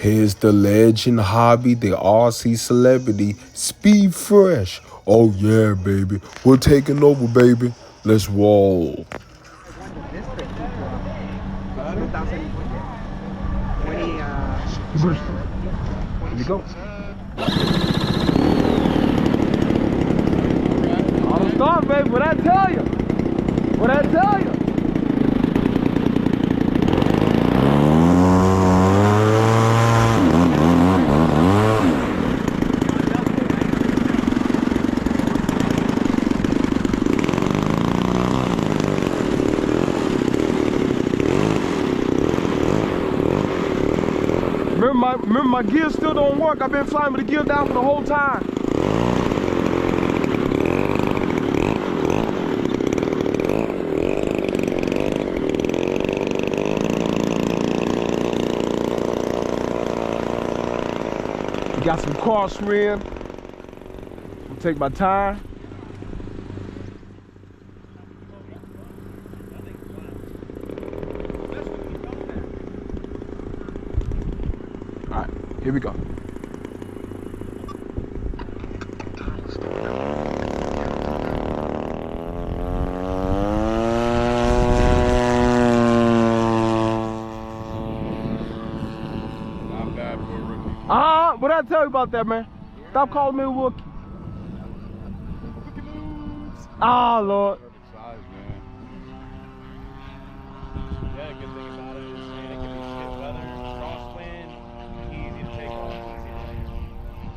Here's the legend, hobby, the RC celebrity, Speed Fresh. Oh yeah, baby. We're taking over, baby. Let's roll. Here we go. Auto start, baby. What I tell you? What I tell you? Remember my gears still don't work. I've been flying with the gear down for the whole time. Got some crosswind. I'll take my time. All right, here we go. What did I tell you about that, man? Stop calling me a Wookie. Ah, Lord. Perfect size, man. Yeah, the good thing about it is, man, it can be shit weather, crosswind, easy to take off. I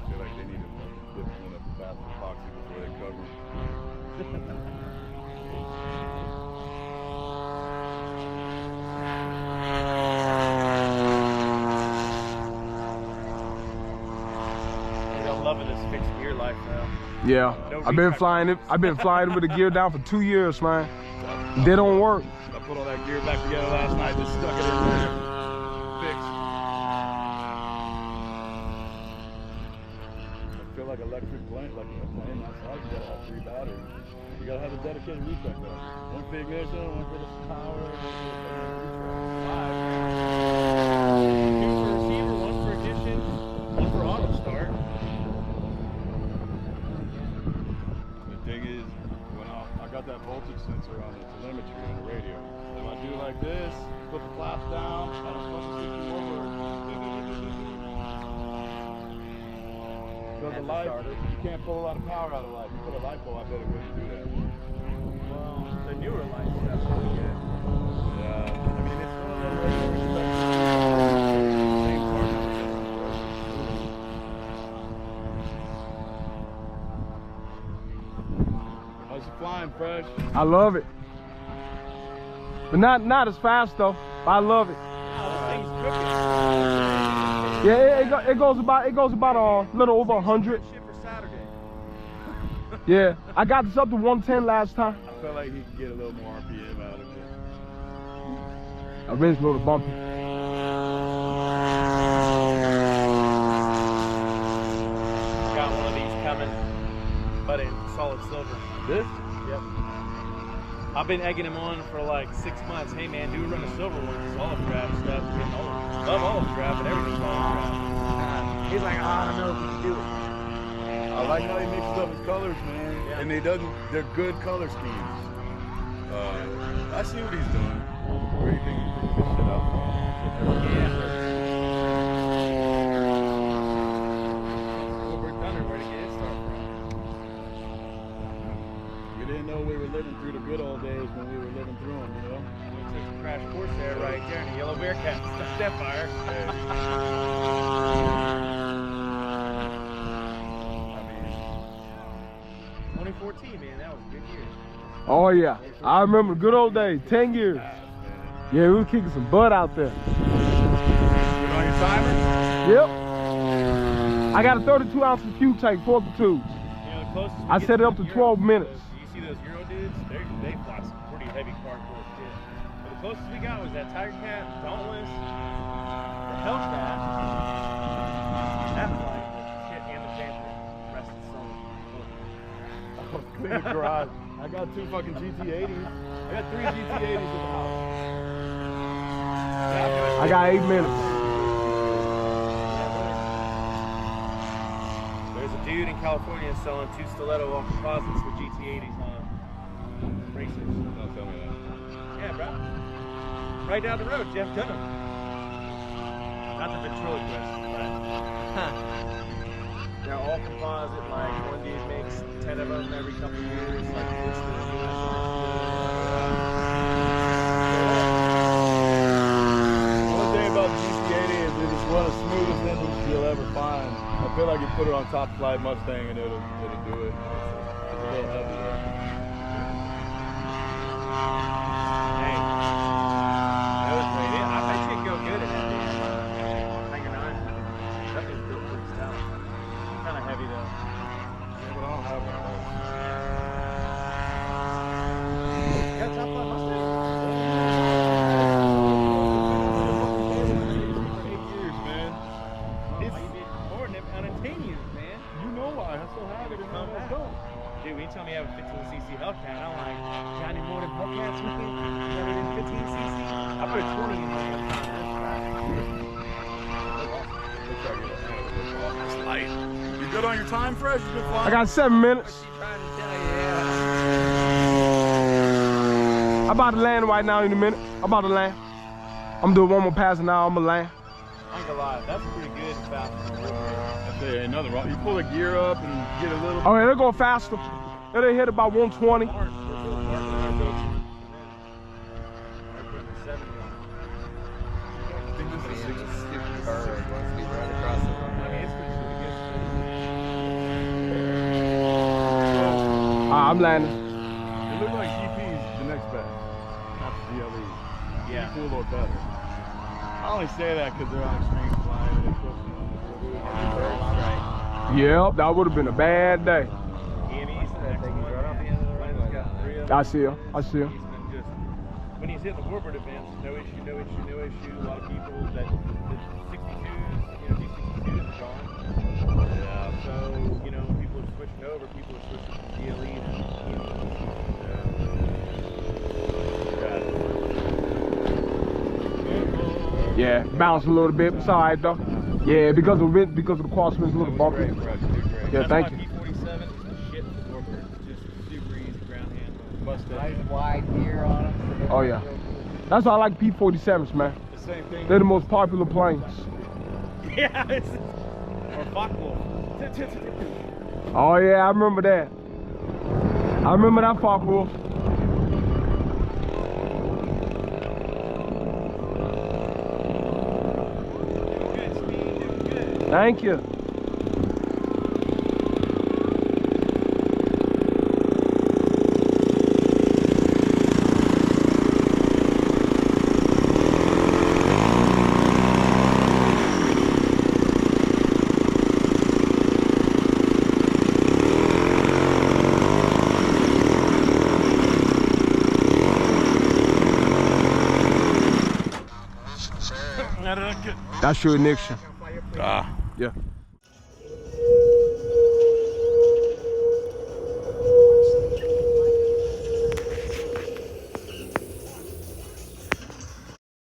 feel like they need to dip one up the fast epoxy before they cover it. Loving this fixed gear life now. Yeah, no, I've been flying it with the gear down for 2 years, man. They don't work. I put all that gear back together last night, just stuck it in there. Fixed. I feel like electric plane, like a plane outside, you gotta have 3 batteries. You gotta have a dedicated recharge though. One for ignition, one for the power, one for the recharge. 5. 2 for receiver, 1 for ignition, 1 for auto start. I got that voltage sensor on the telemetry on the radio. So if I do like this, put the flaps down, and I'm supposed to stick forward. So the light, you can't pull a lot of power out of the light. You put a light bulb, I bet it wouldn't do that. Well, the newer lights, that's really good. Yeah, I mean, it's one of those same part number. How's it flying, Fresh? I love it, but not as fast though. I love it. Yeah, it goes about a little over 100. Yeah, I got this up to 110 last time. I felt like he could get a little more RPM out of it. I really a little bumpy. Got one of these coming, but in solid silver. This? Yep. I've been egging him on for like 6 months. Hey man, do run a silver one. It's olive drab stuff. Love olive drab, but everything's olive drab. He's like, oh, I don't know if we can do it. I like how he mixes up his colors, man. Yeah. And they're good color schemes. I see what he's doing. Where do you think he's picking this shit up from? Yeah. Where to get it started from? We didn't know we were living through the good old days when we were living through them, you know? We took a crash course there right there in the yellow Bearcat. Stepfire. I mean, 2014, man, that was a good year. Oh yeah, I remember the good old days. 10 years. Yeah, we were kicking some butt out there. Put on your timer? Yep. I got a 32-ounce fuel tank, 4 tubes. You know, the closest I set it up to 12 minutes. You see those Euro dudes? They fly some pretty heavy carport shit. But the closest we got was that Tiger Cat, Dauntless, the Hellcat, that flight, the shit, and the Panther. Rest of the soul. Oh, clean the garage. I got 2 fucking GT80s. I got 3 GT80s at the house. I got 8 minutes. dude in California is selling 2 stiletto all composites with GT80s on racers. Don't tell me that. Yeah, bro. Right down the road, Jeff Dunham. Not the ventriloquist, but they're all composite. Like one dude makes 10 of them every couple of years. Like it's the newest One thing about the GT80 is it is one of the smoothest engines you'll ever find. I feel like you put it on top of Flight Mustang and it'll do it. It's a little heavy though. Hey, that was great. I bet you could go good at that. Tiger 9. That thing's built pretty stout. Kind of heavy though. Yeah, but I don't have one of those. You got a top flight Mustang? For 8 years, man. It's more than unobtainium, man. You know why? I still have it and I Come back. don't. Dude, when you tell me you have a 15cc Hellcat, I'm like, got any more than Hellcats with me? Better than 15cc? I put a 20 in my It's light. You good on your time, Fresh? You been flying? I got 7 minutes. trying to tell you, I'm about to land right now in a minute. I'm about to land. I'm doing one more pass and now I'm gonna land. I ain't gonna lie, that's pretty good and fast. I tell you, ain't nothing wrong. You pull the gear up and get a little. Oh yeah, they're going faster. They'll hit about 120. I think this is 60. I'm landing. It looks like GP's the next best after GLE. Yeah. Cool or better. I only say that because they're on extreme flying and they're pushing on the border. Yep, that would have been a bad day. I see him. I see him. He's been just, when he's hitting the warbird events, no issue, no issue, no issue. A lot of people that the 62s, you know, G62s are gone. Yeah. So, you know, people are switching over, people are switching from GLE to, Yeah, bounce a little bit. It's all right though. Yeah, because of the crosswind's a little bumpy. Yeah, thank you. P-47 is the shit for warbird. It's just super easy ground handling. Nice wide gear on them. Oh yeah. That's why I like P-47s, man. The same thing. They're the most popular planes. Yeah, it's or Focke-Wulf. Oh yeah, I remember that. I remember that Focke-Wulf. Good, Steve. Doing good. Thank you. That's your ignition. Ah. Yeah.